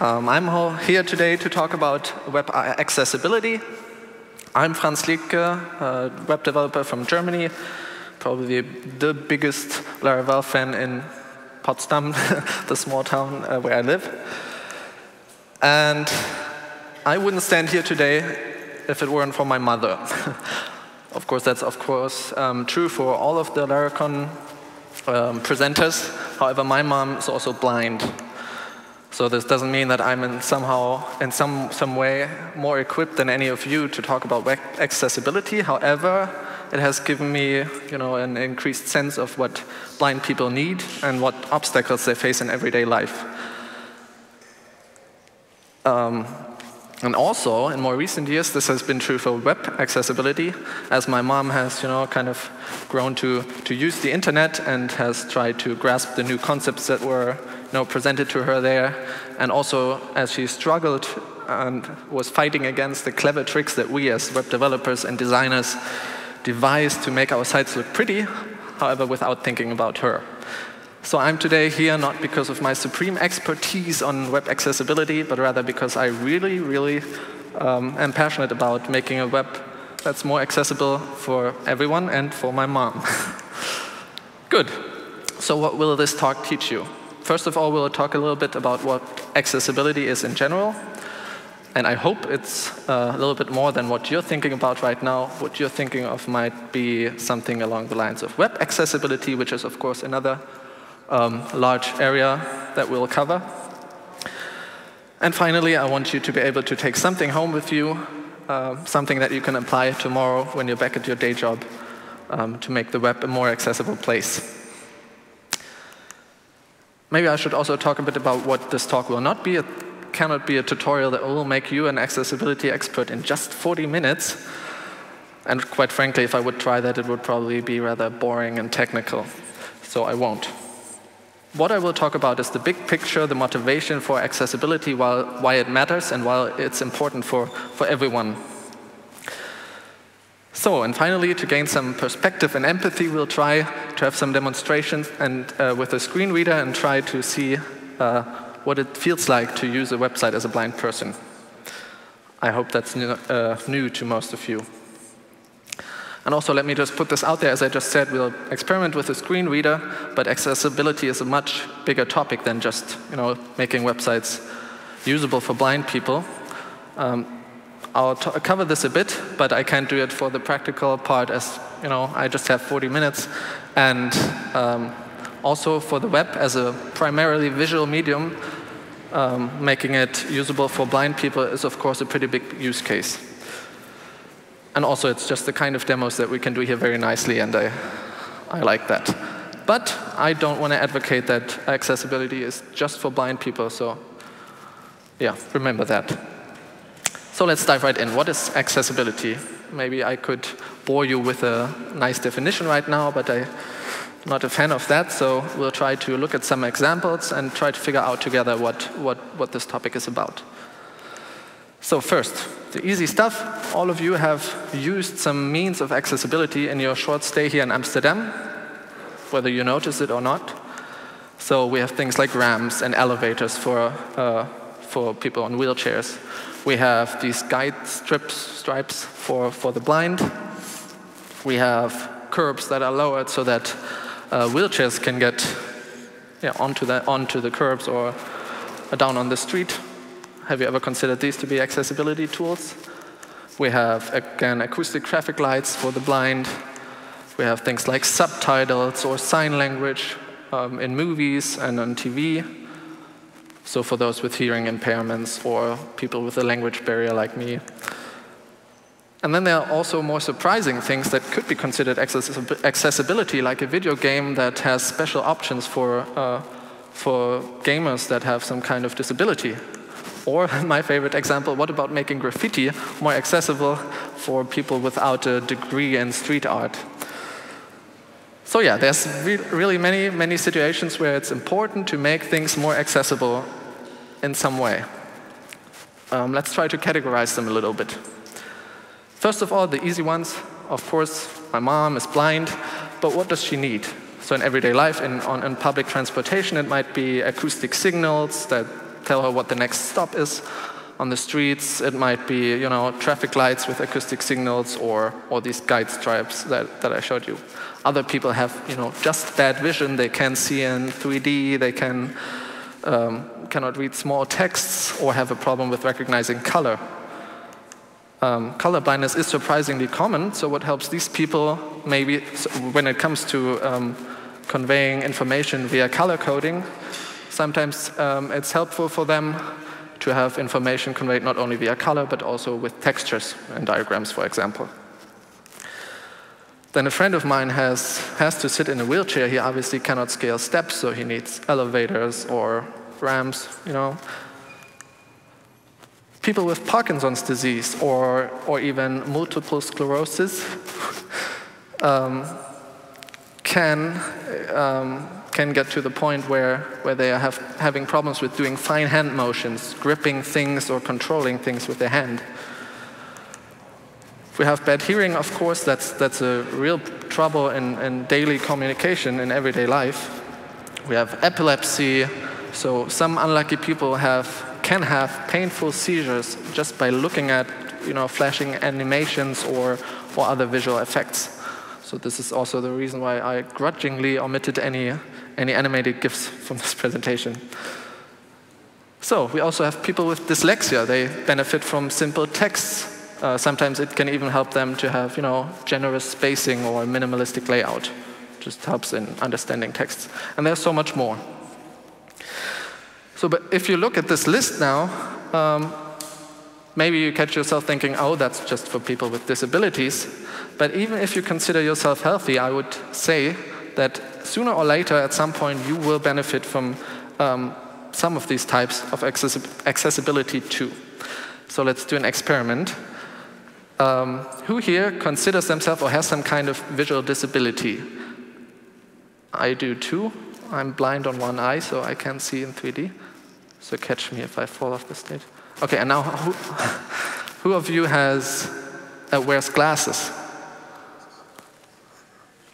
I'm here today to talk about web accessibility. I'm Franz Liedke, a web developer from Germany, probably the biggest Laravel fan in Potsdam, the small town where I live. And I wouldn't stand here today if it weren't for my mother. Of course, that's true for all of the Laracon presenters. However, my mom is also blind. So this doesn't mean that I'm in some way more equipped than any of you to talk about web accessibility. However, it has given me, an increased sense of what blind people need and what obstacles they face in everyday life. And also, in more recent years, this has been true for web accessibility, as my mom has, kind of grown to use the internet and has tried to grasp the new concepts that were, presented to her there, and also as she struggled and was fighting against the clever tricks that we as web developers and designers devised to make our sites look pretty, however, without thinking about her. So I'm today here not because of my supreme expertise on web accessibility, but rather because I really am passionate about making a web that's more accessible for everyone and for my mom. Good. So what will this talk teach you? First of all, we'll talk a little bit about what accessibility is in general. And I hope it's a little bit more than what you're thinking about right now. What you're thinking of might be something along the lines of web accessibility, which is, of course, another large area that we'll cover. And finally, I want you to be able to take something home with you, something that you can apply tomorrow when you're back at your day job to make the web a more accessible place. Maybe I should also talk a bit about what this talk will not be. It cannot be a tutorial that will make you an accessibility expert in just 40 minutes. And quite frankly, if I would try that, it would probably be rather boring and technical. So I won't. What I will talk about is the big picture, the motivation for accessibility, why it matters and why it's important for everyone. So, and finally, to gain some perspective and empathy, we'll try to have some demonstrations and with a screen reader and try to see what it feels like to use a website as a blind person. I hope that's new to most of you. And also, let me just put this out there. As I just said, we'll experiment with a screen reader, but accessibility is a much bigger topic than just, making websites usable for blind people. I'll cover this a bit, but I can't do it for the practical part, as I just have 40 minutes. And also for the web as a primarily visual medium, making it usable for blind people is, of course, a pretty big use case. And also, it's just the kind of demos that we can do here very nicely, and I like that. But I don't want to advocate that accessibility is just for blind people, so yeah, remember that. So let's dive right in. What is accessibility? Maybe I could bore you with a nice definition right now, but I'm not a fan of that, so we'll try to look at some examples and try to figure out together what this topic is about. So first, the easy stuff. All of you have used some means of accessibility in your short stay here in Amsterdam, whether you notice it or not. So we have things like ramps and elevators for people on wheelchairs. We have these guide stripes for the blind. We have curbs that are lowered so that wheelchairs can get onto the curbs or down on the street. Have you ever considered these to be accessibility tools? We have, again, acoustic traffic lights for the blind. We have things like subtitles or sign language in movies and on TV. So for those with hearing impairments or people with a language barrier like me. And then there are also more surprising things that could be considered accessibility, like a video game that has special options for gamers that have some kind of disability. Or, my favorite example, what about making graffiti more accessible for people without a degree in street art? So yeah, there's really many situations where it's important to make things more accessible in some way. Let's try to categorize them a little bit. First of all, the easy ones, of course, my mom is blind, but what does she need? So in everyday life, in public transportation, it might be acoustic signals that tell her what the next stop is. On the streets, it might be, you know, traffic lights with acoustic signals or these guide stripes that I showed you. Other people have, you know, just bad vision. They can't see in 3D. They cannot read small texts or have a problem with recognizing color. Color blindness is surprisingly common, so what helps these people maybe when it comes to conveying information via color coding, sometimes it's helpful for them to have information conveyed not only via color but also with textures and diagrams, for example. Then a friend of mine has to sit in a wheelchair. He obviously cannot scale steps, so he needs elevators or ramps, you know. People with Parkinson's disease or even multiple sclerosis can get to the point where they are having problems with doing fine hand motions, gripping things or controlling things with their hand. If we have bad hearing, of course, that's a real trouble in daily communication in everyday life. We have epilepsy, so some unlucky people can have painful seizures just by looking at, you know, flashing animations or other visual effects. So this is also the reason why I grudgingly omitted any animated GIFs from this presentation. So we also have people with dyslexia. They benefit from simple texts. Sometimes it can even help them to have, you know, generous spacing or minimalistic layout. Just helps in understanding text. And there's so much more. So, but if you look at this list now, maybe you catch yourself thinking, oh, that's just for people with disabilities. But even if you consider yourself healthy, I would say that sooner or later, at some point, you will benefit from some of these types of accessibility too. So let's do an experiment. Who here considers themselves or has some kind of visual disability? I do too. I'm blind on one eye, so I can't see in 3D. So catch me if I fall off the stage. Okay, and now who of you wears glasses?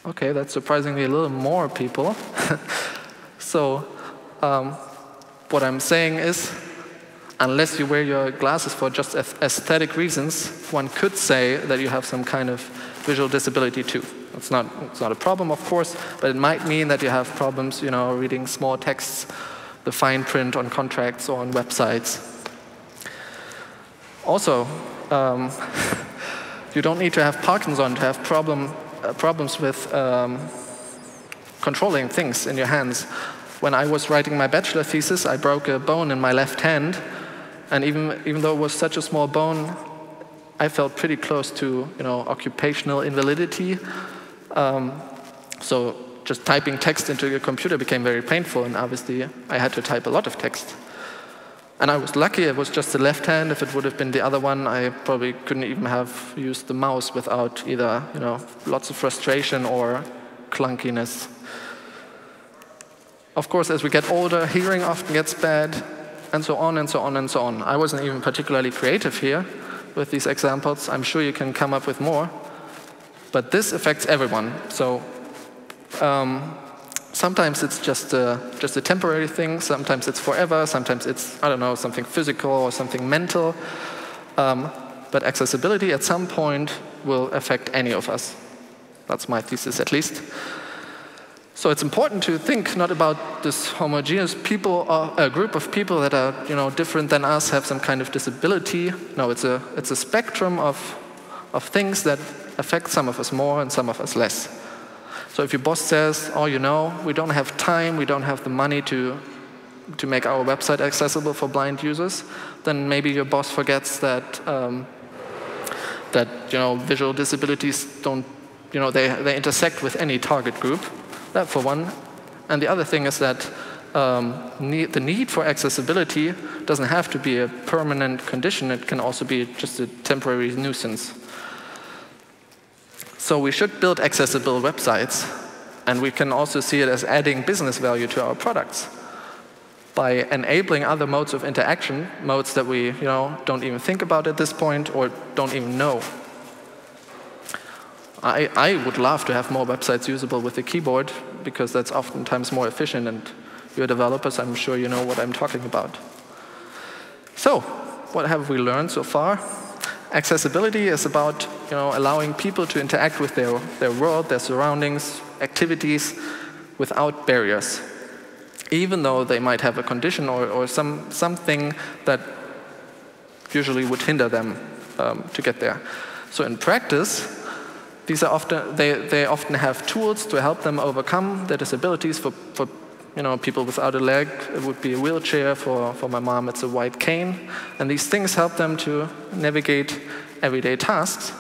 Okay, that's surprisingly a little more people. So what I'm saying is, unless you wear your glasses for just aesthetic reasons, one could say that you have some kind of visual disability too. It's not a problem, of course, but it might mean that you have problems, you know, reading small texts, the fine print on contracts or on websites. Also, you don't need to have Parkinson to have problems with controlling things in your hands. When I was writing my bachelor thesis, I broke a bone in my left hand, and even though it was such a small bone, I felt pretty close to, you know, occupational invalidity. So just typing text into a computer became very painful, and obviously I had to type a lot of text. And I was lucky it was just the left hand. If it would have been the other one, I probably couldn't even have used the mouse without either, you know, lots of frustration or clunkiness. Of course, as we get older, hearing often gets bad, and so on and so on and so on. I wasn't even particularly creative here with these examples. I'm sure you can come up with more. But this affects everyone. So sometimes it's just a temporary thing. Sometimes it's forever. Sometimes it's, I don't know, something physical or something mental. But accessibility at some point will affect any of us. That's my thesis, at least. So it's important to think not about this homogeneous people, a group of people that are, you know, different than us, have some kind of disability. No, it's a spectrum of things that affect some of us more and some of us less. So if your boss says, oh, you know, we don't have time, we don't have the money to make our website accessible for blind users, then maybe your boss forgets that you know, visual disabilities don't, you know, they intersect with any target group. That for one. And the other thing is that the need for accessibility doesn't have to be a permanent condition. It can also be just a temporary nuisance. So we should build accessible websites, and we can also see it as adding business value to our products by enabling other modes of interaction, modes that we, you know, don't even think about at this point or don't even know. I would love to have more websites usable with the keyboard, because that's oftentimes more efficient, and you're developers, I'm sure you know what I'm talking about. So, what have we learned so far? Accessibility is about allowing people to interact with their world, their surroundings, activities without barriers, even though they might have a condition or something that usually would hinder them to get there. So in practice, these are they often have tools to help them overcome their disabilities. For people without a leg, it would be a wheelchair. For my mom, it's a white cane. And these things help them to navigate everyday tasks.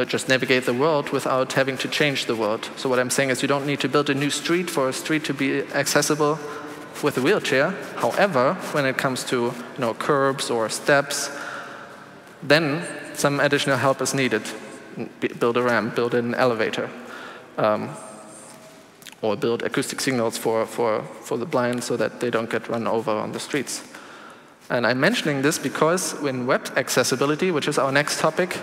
Just navigate the world without having to change the world. So what I'm saying is you don't need to build a new street for a street to be accessible with a wheelchair. However, when it comes to curbs or steps, then some additional help is needed. Build a ramp, build an elevator, or build acoustic signals for the blind so that they don't get run over on the streets. And I'm mentioning this because in web accessibility, which is our next topic,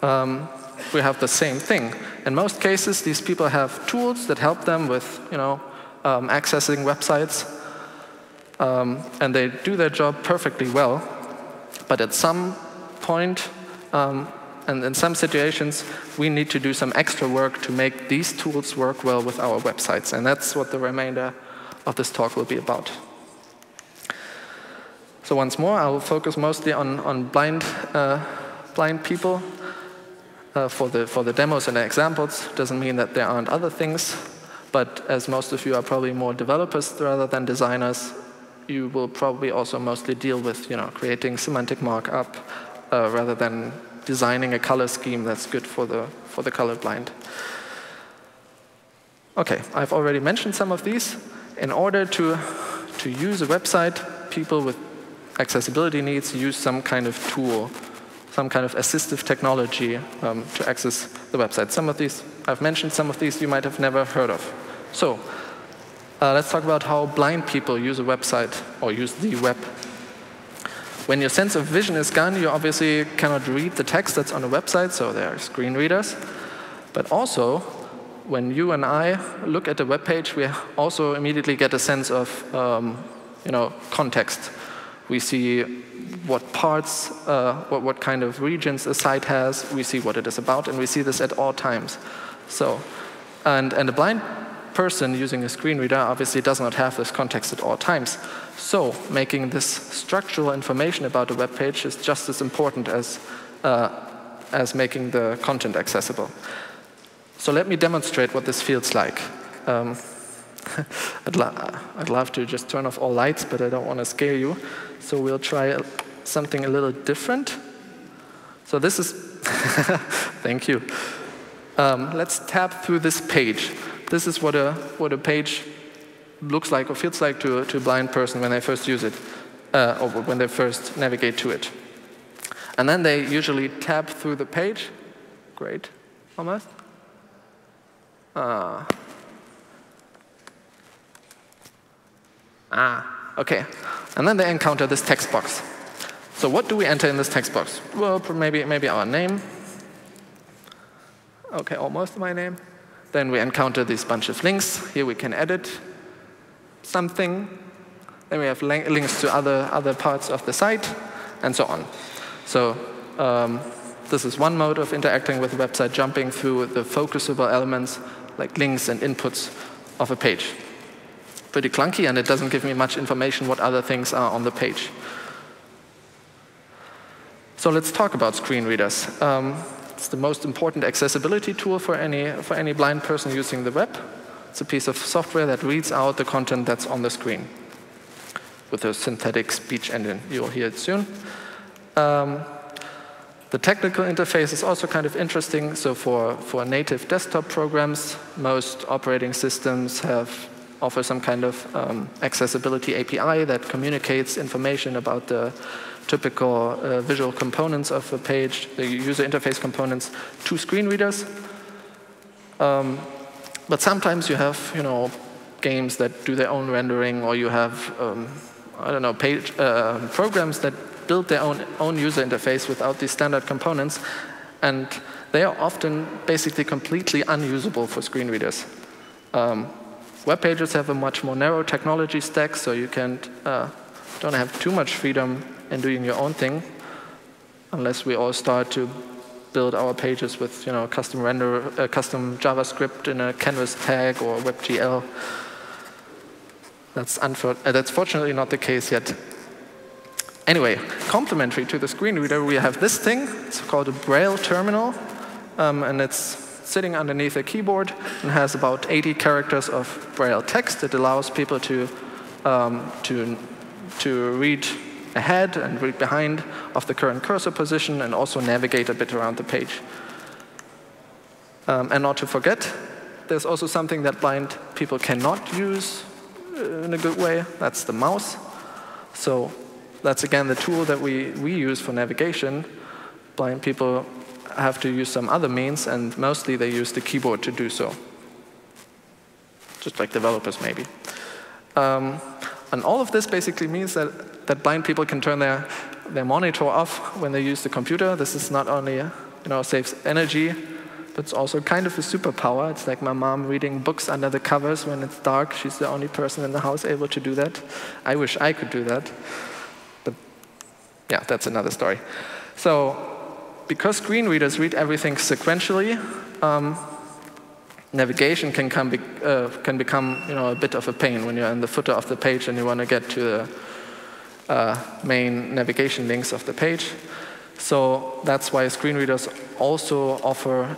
we have the same thing. In most cases, these people have tools that help them with accessing websites, and they do their job perfectly well. But at some point, and in some situations, we need to do some extra work to make these tools work well with our websites. And that's what the remainder of this talk will be about. So once more, I will focus mostly on blind people. For the demos and the examples. Doesn't mean that there aren't other things, but as most of you are probably more developers rather than designers, you will probably also mostly deal with creating semantic markup rather than designing a color scheme that's good for the colorblind. Okay, I've already mentioned some of these. In order to use a website, people with accessibility needs use some kind of tool, some kind of assistive technology to access the website. Some of these, I've mentioned some of these you might have never heard of. So let's talk about how blind people use a website or use the web. When your sense of vision is gone, you obviously cannot read the text that's on a website, so there are screen readers. But also, when you and I look at the web page, we also immediately get a sense of context. We see what parts, what kind of regions a site has, we see what it is about, and we see this at all times. So, and a blind person using a screen reader obviously does not have this context at all times. So making this structural information about a web page is just as important as making the content accessible. So let me demonstrate what this feels like. I'd love to just turn off all lights, but I don't want to scare you. So we'll try something a little different. So this is, thank you. Let's tab through this page. This is what a page looks like or feels like to a blind person when they first use it, or when they first navigate to it. And then they usually tab through the page. Great, almost. Okay. And then they encounter this text box. So what do we enter in this text box? Well, maybe our name. Okay, almost my name. Then we encounter this bunch of links. Here we can edit something. Then we have links to other parts of the site, and so on. So this is one mode of interacting with the website, jumping through the focusable elements like links and inputs of a page. Pretty clunky, and it doesn't give me much information what other things are on the page. So let's talk about screen readers. It's the most important accessibility tool for any blind person using the web. It's a piece of software that reads out the content that's on the screen with a synthetic speech engine. You'll hear it soon. The technical interface is also kind of interesting. So for native desktop programs, most operating systems offer some kind of accessibility API that communicates information about the typical visual components of a page, the user interface components, to screen readers. But sometimes you have, games that do their own rendering, or you have, programs that build their own user interface without these standard components, and they are often basically completely unusable for screen readers. Web pages have a much more narrow technology stack, so you can't don't have too much freedom in doing your own thing, unless we all start to build our pages with custom JavaScript in a canvas tag or WebGL. That's fortunately not the case yet. Anyway, complementary to the screen reader, we have this thing. It's called a Braille Terminal, and it's sitting underneath a keyboard and has about 80 characters of Braille text. It allows people to read ahead and read behind of the current cursor position and also navigate a bit around the page. And not to forget, there's also something that blind people cannot use in a good way. That's the mouse. So that's, again, the tool that we use for navigation. Blind people have to use some other means, and mostly they use the keyboard to do so. Just like developers, maybe. And all of this basically means that blind people can turn their monitor off when they use the computer. This is not only saves energy, but it's also kind of a superpower. It's like my mom reading books under the covers when it's dark. She's the only person in the house able to do that. I wish I could do that. But yeah, that's another story. So because screen readers read everything sequentially, navigation can become a bit of a pain when you're in the footer of the page and you want to get to the main navigation links of the page. So that's why screen readers also offer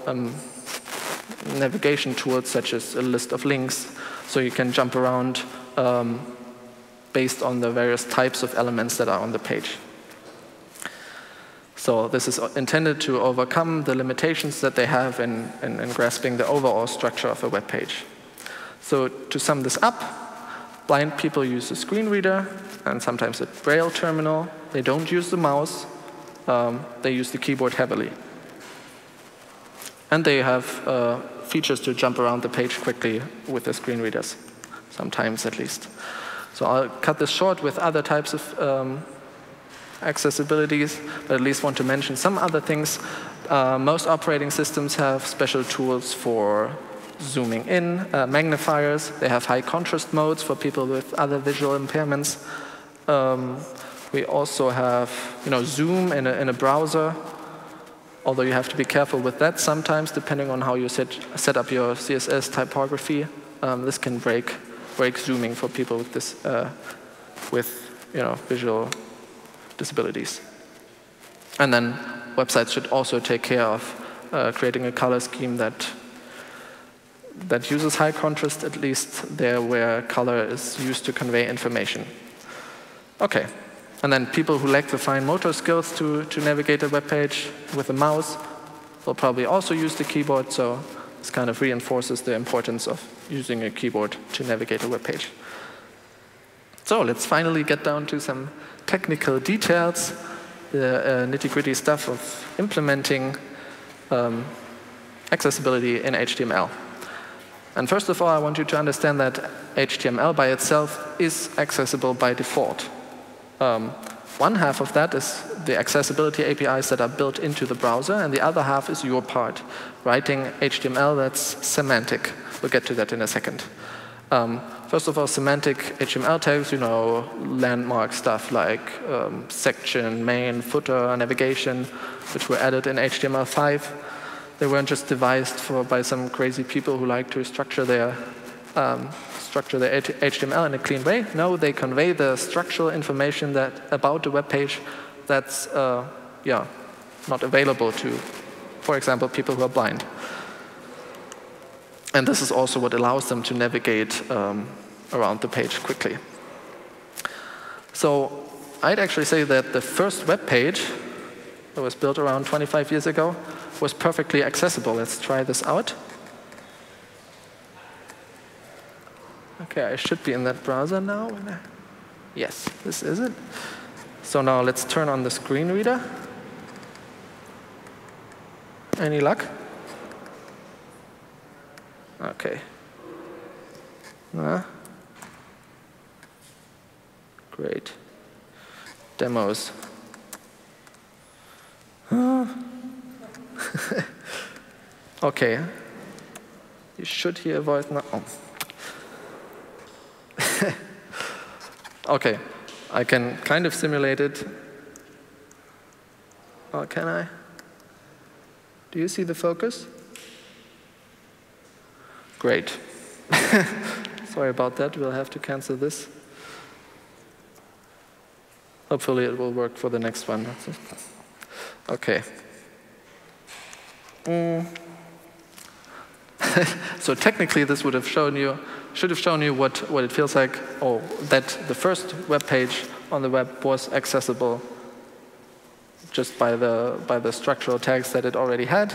navigation tools such as a list of links, so you can jump around based on the various types of elements that are on the page. So this is intended to overcome the limitations that they have in grasping the overall structure of a web page. So to sum this up, blind people use a screen reader and sometimes a Braille terminal. They don't use the mouse. They use the keyboard heavily. And they have features to jump around the page quickly with the screen readers, sometimes at least. So I'll cut this short with other types of accessibilities, but at least want to mention some other things. Most operating systems have special tools for zooming in, magnifiers. They have high contrast modes for people with other visual impairments. We also have zoom in a browser, although you have to be careful with that sometimes, depending on how you set up your CSS typography. This can break zooming for people with this visual disabilities. And then websites should also take care of creating a color scheme that uses high contrast, at least there where color is used to convey information. Okay. And then people who lack the fine motor skills to navigate a web page with a mouse will probably also use the keyboard, so this kind of reinforces the importance of using a keyboard to navigate a web page. So let's finally get down to some technical details, the nitty-gritty stuff of implementing accessibility in HTML. And first of all, I want you to understand that HTML by itself is accessible by default. One half of that is the accessibility APIs that are built into the browser, and the other half is your part, writing HTML that's semantic. We'll get to that in a second. First of all, semantic HTML tags, landmark stuff like section, main, footer, navigation, which were added in HTML5. They weren't just devised by some crazy people who like to structure their HTML in a clean way. No, they convey the structural information about the web page that's not available to, for example, people who are blind. And this is also what allows them to navigate around the page quickly. So I'd actually say that the first web page that was built around 25 years ago was perfectly accessible. Let's try this out. Okay, I should be in that browser now. Yes, this is it. So now let's turn on the screen reader. Any luck? Okay. Great. Demos. Okay. You should hear a voice now. Oh. Okay. I can kind of simulate it. Or can I? Do you see the focus? Great. Sorry about that. We'll have to cancel this. Hopefully it will work for the next one. Okay. So technically this would have shown you, should have shown you what it feels like, or that the first web page on the web was accessible just by the structural tags that it already had.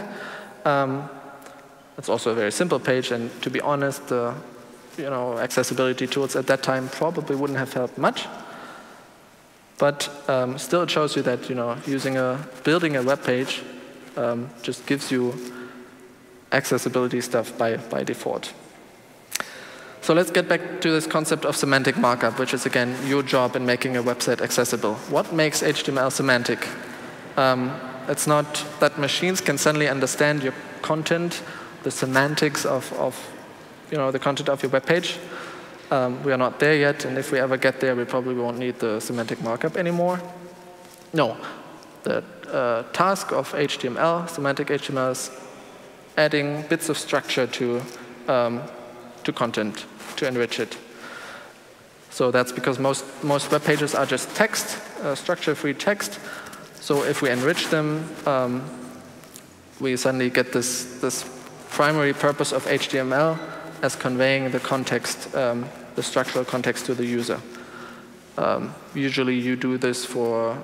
It's also a very simple page, and to be honest, the accessibility tools at that time probably wouldn't have helped much. But still, it shows you that building a web page just gives you accessibility stuff by default. So let's get back to this concept of semantic markup, which is again your job in making a website accessible. What makes HTML semantic? It's not that machines can suddenly understand your content, the semantics of the content of your web page. We are not there yet, and if we ever get there, we probably won't need the semantic markup anymore. No, the task of HTML, semantic HTML, is adding bits of structure to content to enrich it. So that's because most web pages are just text, structure-free text. So if we enrich them, we suddenly get this primary purpose of HTML as conveying the context, the structural context to the user. Usually you do this for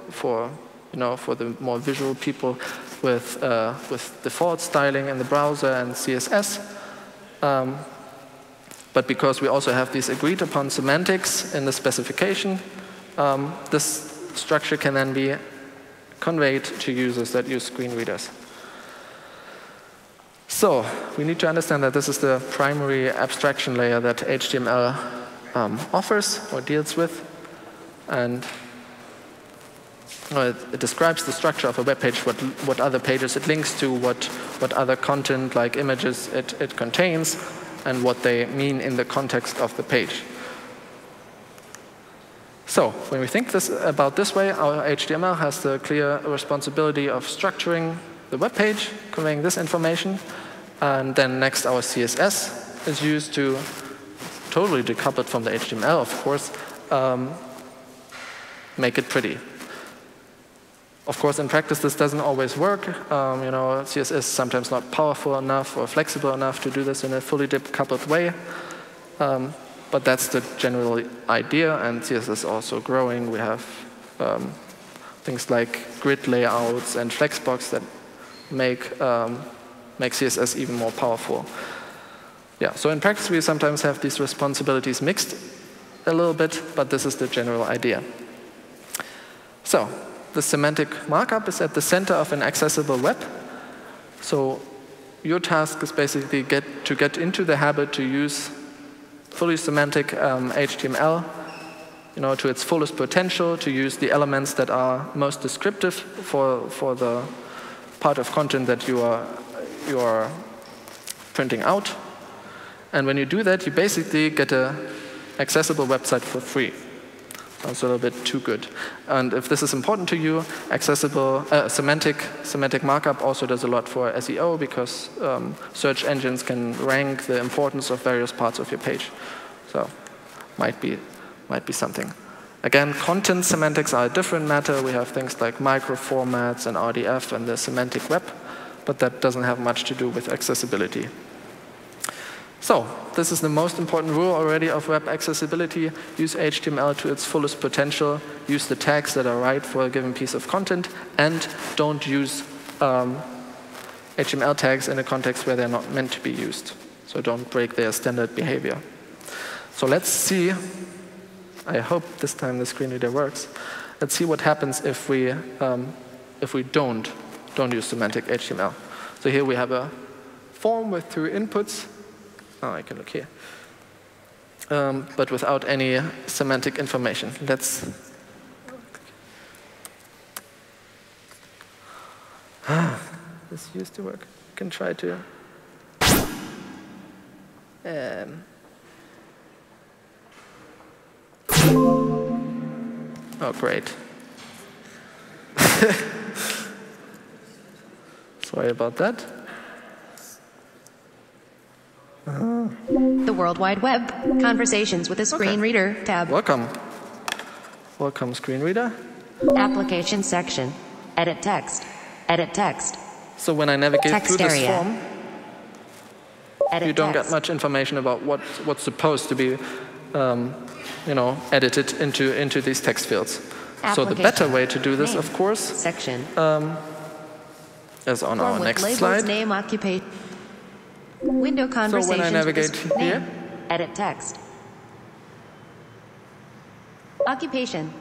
the more visual people with default styling in the browser and CSS. But because we also have these agreed upon semantics in the specification, this structure can then be conveyed to users that use screen readers. So we need to understand that this is the primary abstraction layer that HTML offers or deals with. And it describes the structure of a web page, what other pages it links to, what other content like images it contains, and what they mean in the context of the page. So when we think about this way, our HTML has the clear responsibility of structuring the web page, conveying this information, and then next our CSS is used to, totally decoupled from the HTML, of course, make it pretty. Of course, in practice, this doesn't always work. CSS is sometimes not powerful enough or flexible enough to do this in a fully decoupled way. But that's the general idea, and CSS is also growing. We have things like grid layouts and flexbox that make CSS even more powerful. Yeah, so in practice, we sometimes have these responsibilities mixed a little bit, but this is the general idea. So the semantic markup is at the center of an accessible web. So your task is basically to get into the habit to use fully semantic HTML, to its fullest potential, to use the elements that are most descriptive for the part of content that you are printing out. And when you do that, you basically get an accessible website for free. Sounds a little bit too good. And if this is important to you, semantic markup also does a lot for SEO, because search engines can rank the importance of various parts of your page. So might be something. Again, content semantics are a different matter. We have things like microformats and RDF and the semantic web, but that doesn't have much to do with accessibility. So this is the most important rule already of web accessibility. Use HTML to its fullest potential. Use the tags that are right for a given piece of content. And don't use HTML tags in a context where they're not meant to be used. So don't break their standard behavior. So let's see. I hope this time the screen reader works. Let's see what happens if we don't use semantic HTML. So here we have a form with 2 inputs. Oh, I can look here. But without any semantic information. This used to work. You can try to. Oh, great. Sorry about that. The World Wide Web. Conversations with a Screen Reader tab. Welcome. Welcome, screen reader. Application section. Edit text. Edit text. So when I navigate Text through this area. form, Edit you don't text. get much information about what's supposed to be edited into these text fields. So the better way to do this, Name. of course, Section. is on Form our with next labels, slide. Name, occupation. Window conversations. So when I navigate with a here, name. Edit text. Occupation.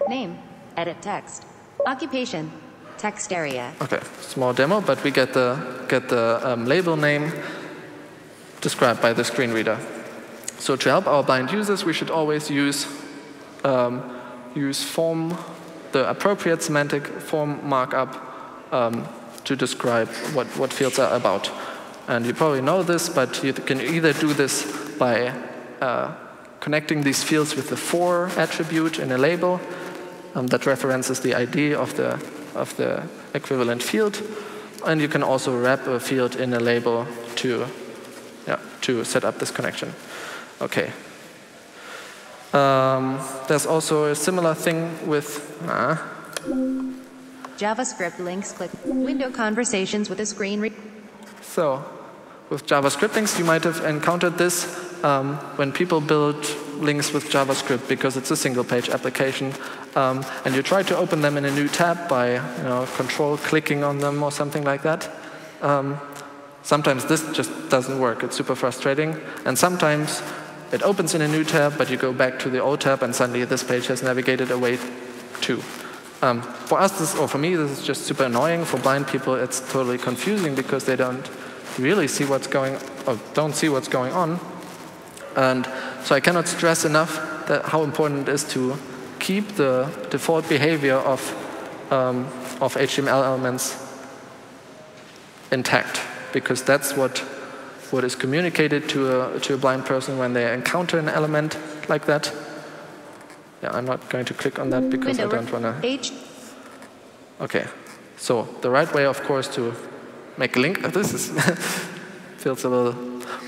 Name. Edit text. Occupation. Text area. okay, small demo, but we get the label name described by the screen reader. So to help our blind users, we should always use the appropriate semantic form markup to describe what fields are about. And you probably know this, but you can either do this by connecting these fields with the for attribute in a label that references the ID of the equivalent field, and you can also wrap a field in a label to set up this connection. Okay. There's also a similar thing with JavaScript links. Click window conversations with a screen reader. So with JavaScript links, you might have encountered this when people build links with JavaScript because it's a single-page application, and you try to open them in a new tab by control-clicking on them or something like that. Sometimes this just doesn't work. It's super frustrating. And sometimes it opens in a new tab, but you go back to the old tab, and suddenly this page has navigated away too. For us, for me, this is just super annoying. For blind people, it's totally confusing because they don't really see what's going on. And so I cannot stress enough how important it is to keep the default behavior of HTML elements intact, because that's what is communicated to a blind person when they encounter an element like that. Yeah, I'm not going to click on that because I don't want to. Okay, so the right way, of course, to make a link. This is feels a little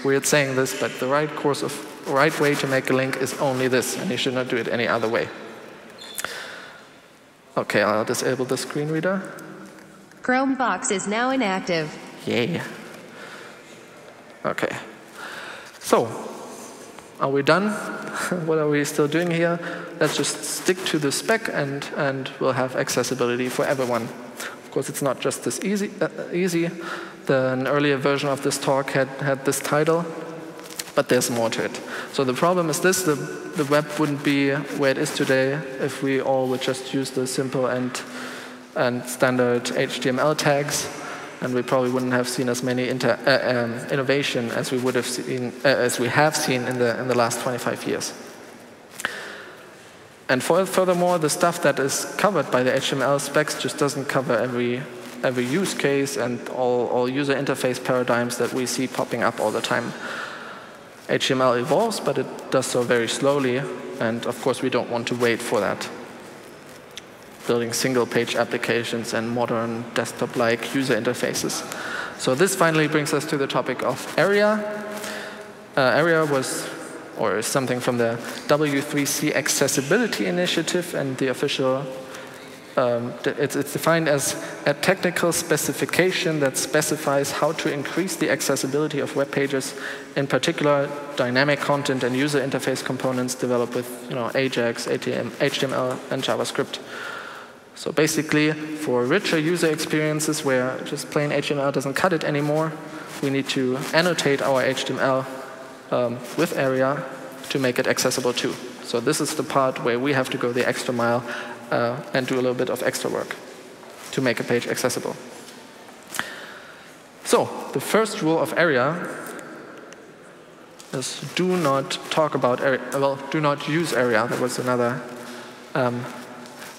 weird saying this, but the right way to make a link is only this, and you should not do it any other way. Okay, I'll disable the screen reader. Chrome box is now inactive. Yay. Okay. So, are we done? What are we still doing here? Let's just stick to the spec, and we'll have accessibility for everyone. Of course, it's not just this easy. An earlier version of this talk had this title, but there's more to it. So the problem is this: the web wouldn't be where it is today if we all would just use the simple and standard HTML tags, and we probably wouldn't have seen as many innovation as we would have seen as we have seen in the last 25 years. And furthermore, the stuff that is covered by the HTML specs just doesn't cover every use case and all user interface paradigms that we see popping up all the time. HTML evolves, but it does so very slowly, and of course we don't want to wait for that. Building single-page applications and modern desktop-like user interfaces. So this finally brings us to the topic of ARIA. ARIA is something from the W3C Accessibility Initiative, and the official, it's defined as a technical specification that specifies how to increase the accessibility of web pages, in particular dynamic content and user interface components developed with AJAX, HTML, and JavaScript. So basically, for richer user experiences where just plain HTML doesn't cut it anymore, we need to annotate our HTML with ARIA to make it accessible too. So this is the part where we have to go the extra mile and do a little bit of extra work to make a page accessible. So the first rule of ARIA is do not talk about ARIA. Well, do not use ARIA. That was another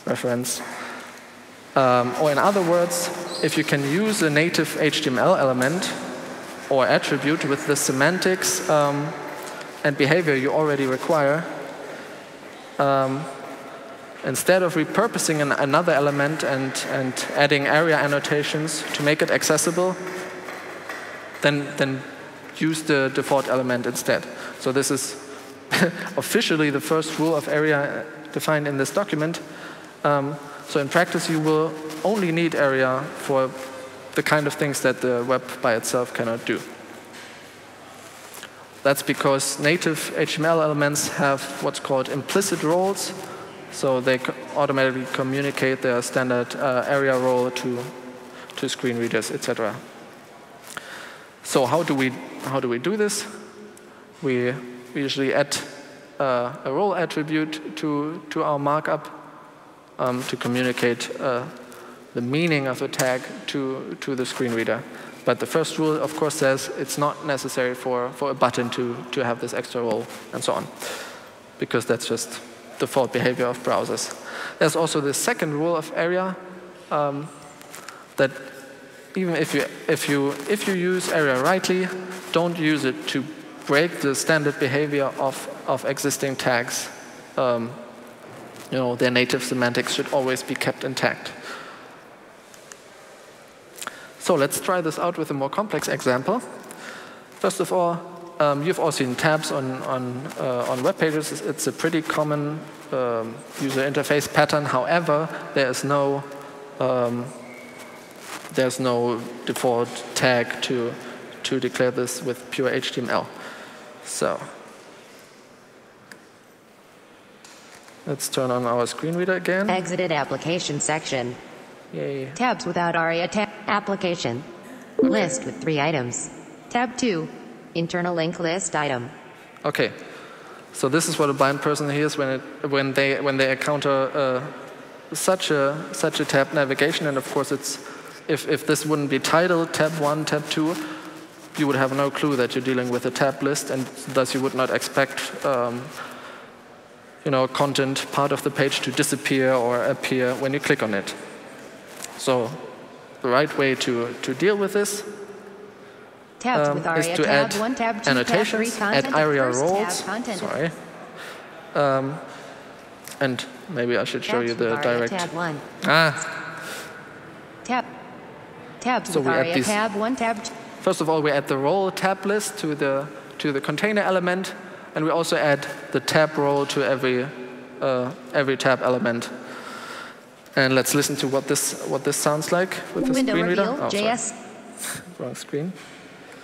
reference. Or in other words, if you can use a native HTML element or attribute with the semantics and behavior you already require, instead of repurposing another element and adding area annotations to make it accessible, then use the default element instead. So this is officially the first rule of area defined in this document. So in practice, you will only need area for the kind of things that the web by itself cannot do. That's because native HTML elements have what's called implicit roles. So they automatically communicate their standard area role to screen readers, etc. So how do we do this? We usually add a role attribute to our markup to communicate the meaning of a tag to the screen reader. But the first rule, of course, says it's not necessary for a button to have this extra role and so on, because that's just default behavior of browsers. There's also the second rule of area that even if you use area rightly, don't use it to break the standard behavior of existing tags. Their native semantics should always be kept intact. So let's try this out with a more complex example. First of all, you've all seen tabs on web pages. It's a pretty common user interface pattern. However, there's no default tag to declare this with pure HTML. So let's turn on our screen reader again. Exited application section. Yay. Tabs without ARIA tab. Application. Okay. List with 3 items. Tab 2. Internal link list item. Okay. So this is what a blind person hears when they encounter such a tab navigation. And of course, if this wouldn't be titled tab 1, tab 2, you would have no clue that you're dealing with a tab list, and thus you would not expect content part of the page to disappear or appear when you click on it. So the right way to deal with this is to add one, tab 2, annotations, tab 3, add area roles. Sorry. And maybe I should show you the direct. Tab 1. Tabs so with we ARIA add these. tab 1, tab 2. First of all, we add the role tab list to the container element, and we also add the tab role to every tab element. And let's listen to what this sounds like with the Window screen reader. reveal, JS. Wrong screen.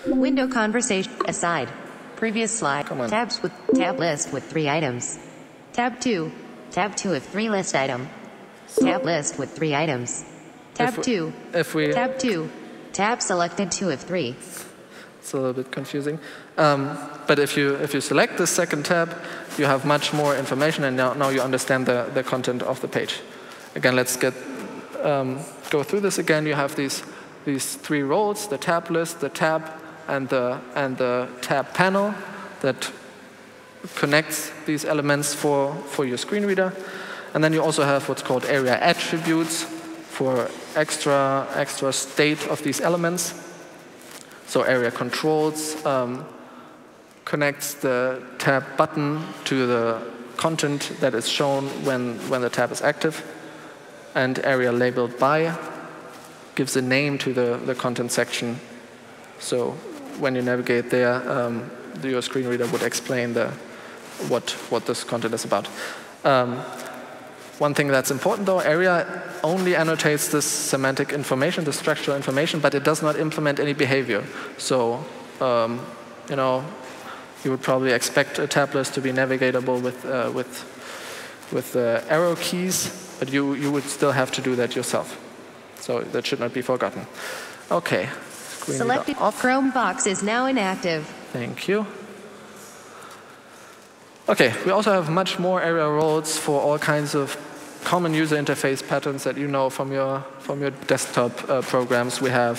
Window conversation aside. Previous slide. Come on. Tabs with tab list with 3 items. Tab 2. Tab 2 of 3 list item. Tab list with 3 items. Tab 2. Tab 2. Tab selected 2 of 3. It's a little bit confusing. But if you select the second tab, you have much more information, and now you understand the content of the page. Again, let's go through this again. You have these 3 roles: the tab list, the tab, and the tab panel that connects these elements for your screen reader. And then you also have what's called area attributes for extra state of these elements. So area controls connects the tab button to the content that is shown when the tab is active. And area labeled by gives a name to the content section. So when you navigate there, your screen reader would explain what this content is about. One thing that's important, though, area only annotates this semantic information, the structural information, but it does not implement any behavior. So, you would probably expect a tab list to be navigatable with arrow keys, but you would still have to do that yourself. So that should not be forgotten. Okay. Selected Chrome box is now inactive. Thank you. Okay, we also have much more area roles for all kinds of common user interface patterns that you know from your desktop programs. We have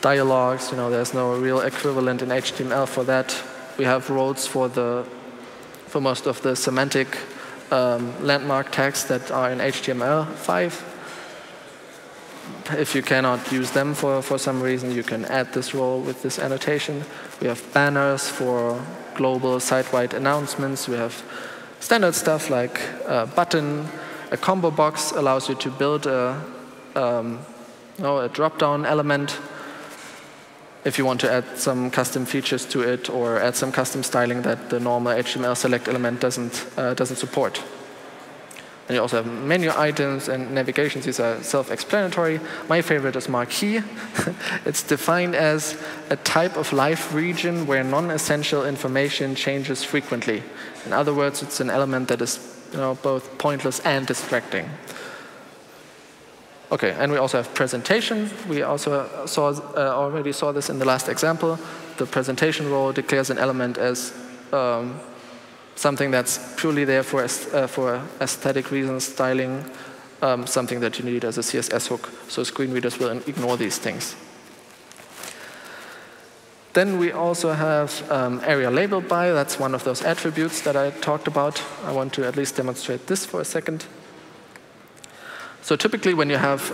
dialogues. There's no real equivalent in HTML for that. We have roles for most of the semantic landmark tags that are in HTML5. If you cannot use them for some reason, you can add this role with this annotation. We have banners for global site-wide announcements. We have standard stuff like button A combo box allows you to build a drop-down element if you want to add some custom features to it or add some custom styling that the normal HTML select element doesn't support. And you also have menu items and navigations. These are self-explanatory. My favorite is marquee. It's defined as a type of live region where non-essential information changes frequently. In other words, it's an element that is both pointless and distracting. Okay, and we also have presentation. We also already saw this in the last example. The presentation role declares an element as something that's purely there for aesthetic reasons, styling, something that you need as a CSS hook. So screen readers will ignore these things. Then we also have area labeled by. That's one of those attributes that I talked about. I want to at least demonstrate this for a second. So typically, when you have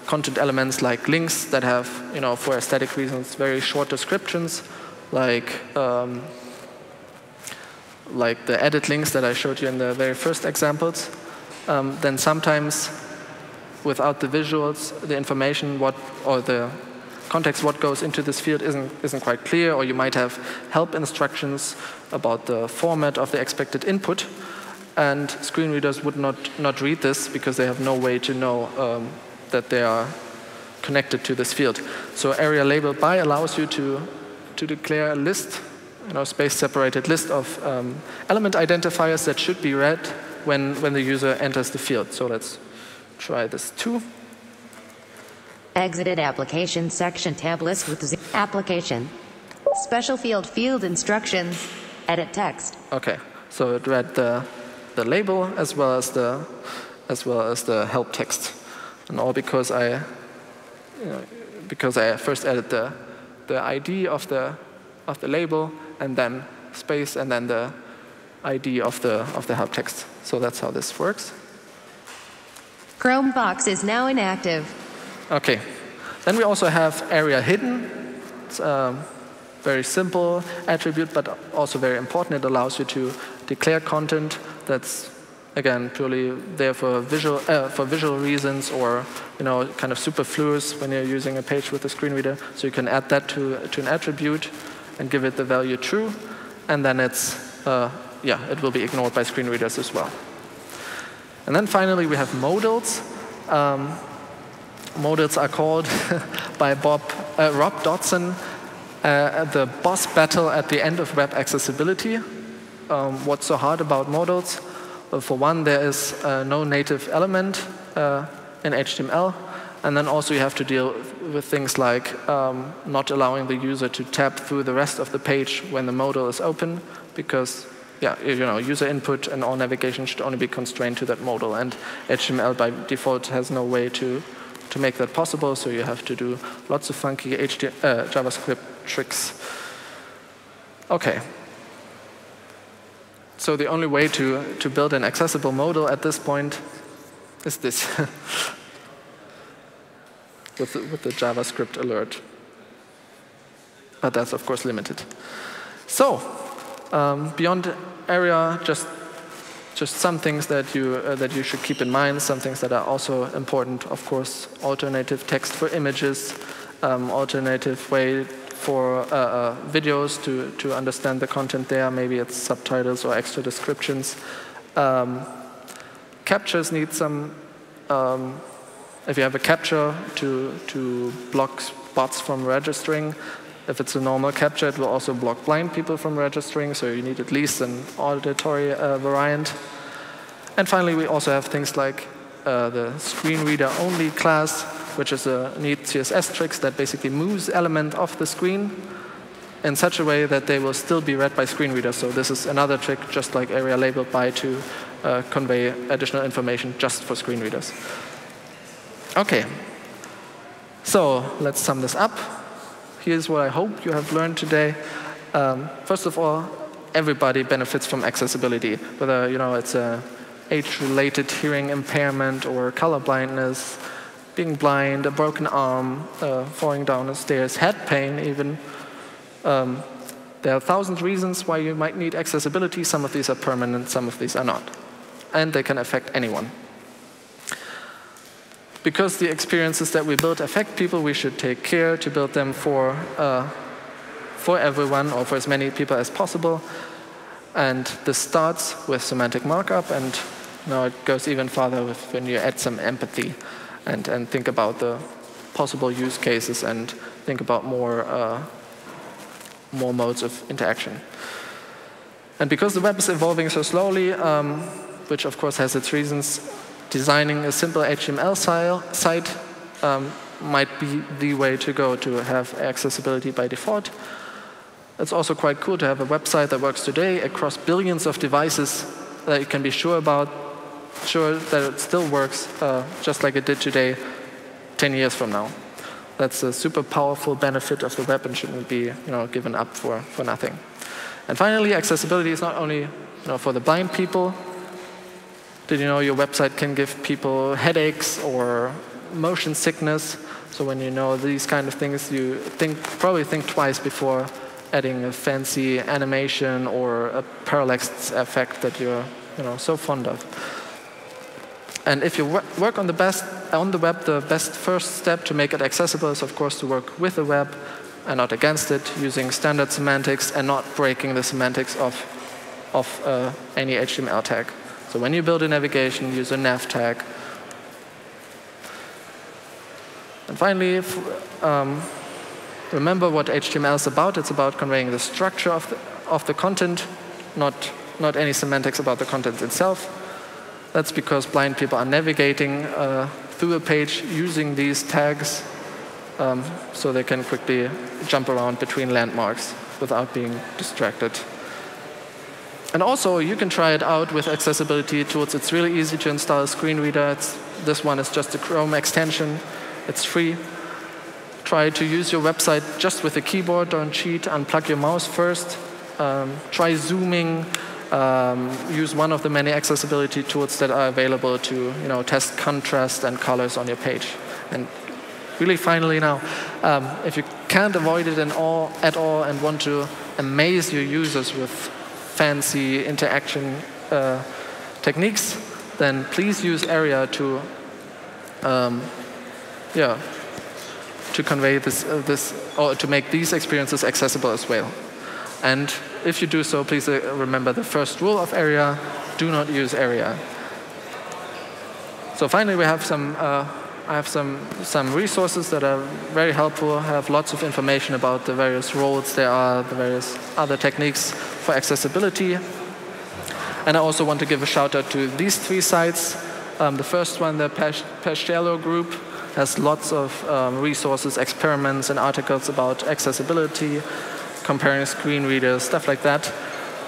content elements like links that have, for aesthetic reasons, very short descriptions, like the edit links that I showed you in the very first examples, then sometimes without the visuals, the information or the context what goes into this field isn't quite clear, or you might have help instructions about the format of the expected input. And screen readers would not read this because they have no way to know that they are connected to this field. So area labeled by allows you to declare a list, space-separated list of element identifiers that should be read when the user enters the field. So let's try this too. Exited application section tab list with application. Special field instructions. Edit text. Okay, so it read the label as well as the help text, and all because I first added the ID of the label and then space and then the ID of the help text. So that's how this works. Chrome box is now inactive. Okay, then we also have area hidden. It's a very simple attribute, but also very important. It allows you to declare content that's, again, purely there for visual reasons, or kind of superfluous when you're using a page with a screen reader. So you can add that to an attribute and give it the value true, and then it will be ignored by screen readers as well. And then finally we have modals. Modals are called by Rob Dodson the boss battle at the end of web accessibility. What's so hard about modals? Well, for one, there is no native element in HTML, and then also you have to deal with things like not allowing the user to tab through the rest of the page when the modal is open, because user input and all navigation should only be constrained to that modal, and HTML by default has no way to make that possible, so you have to do lots of funky JavaScript tricks. Okay. So the only way to build an accessible modal at this point is this, with the JavaScript alert. But that's, of course, limited. So beyond area, just some things that you should keep in mind, some things that are also important, of course, alternative text for images, alternative way for videos to understand the content there. Maybe it's subtitles or extra descriptions. Captures need some, if you have a capture to block bots from registering. If it's a normal capture, it will also block blind people from registering, so you need at least an auditory variant. And finally, we also have things like the screen reader only class, which is a neat CSS trick that basically moves element off the screen in such a way that they will still be read by screen readers. So this is another trick, just like area labeled by, to convey additional information just for screen readers. Okay, so let's sum this up. Here's what I hope you have learned today. First of all, everybody benefits from accessibility, whether it's a age-related hearing impairment or color blindness, being blind, a broken arm, falling down the stairs, head pain even. There are 1,000 reasons why you might need accessibility. Some of these are permanent, some of these are not. and they can affect anyone. Because the experiences that we build affect people, we should take care to build them for everyone, or for as many people as possible. And this starts with semantic markup, and now it goes even farther with when you add some empathy and think about the possible use cases and think about more modes of interaction. And because the web is evolving so slowly, which of course has its reasons, designing a simple HTML site might be the way to go to have accessibility by default. It's also quite cool to have a website that works today across billions of devices that you can be sure that it still works just like it did today 10 years from now. That's a super powerful benefit of the web and shouldn't be given up for nothing. And finally, accessibility is not only for the blind people. Did you know your website can give people headaches or motion sickness? So when you know these kind of things, you probably think twice before adding a fancy animation or a parallax effect that you're so fond of. And if you work on the web, the best first step to make it accessible is, of course, to work with the web and not against it, using standard semantics and not breaking the semantics of any HTML tag. So when you build a navigation, use a nav tag. And finally, remember what HTML is about. It's about conveying the structure of the content, not any semantics about the content itself. That's because blind people are navigating through a page using these tags, so they can quickly jump around between landmarks without being distracted. And also, you can try it out with accessibility tools. It's really easy to install a screen reader. This one is just a Chrome extension. It's free. Try to use your website just with a keyboard. Don't cheat. Unplug your mouse first. Try zooming. Use one of the many accessibility tools that are available to test contrast and colors on your page. And really finally now, if you can't avoid it at all and want to amaze your users with fancy interaction techniques, then please use Area to convey this or to make these experiences accessible as well. And if you do so, please remember the first rule of Area: do not use Area. So finally, we have I have some resources that are very helpful. I have lots of information about the various roles there are, the various other techniques for accessibility. And I also want to give a shout out to these 3 sites. The first one, the Pastello group, has lots of resources, experiments, and articles about accessibility, comparing screen readers, stuff like that.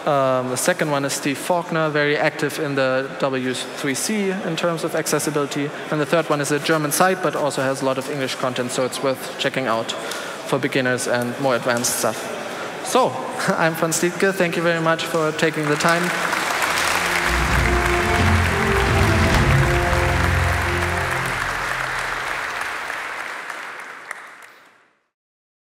The second one is Steve Faulkner, very active in the W3C in terms of accessibility. And the third one is a German site, but also has a lot of English content, so it's worth checking out for beginners and more advanced stuff. So, I'm Franz Liedke. Thank you very much for taking the time.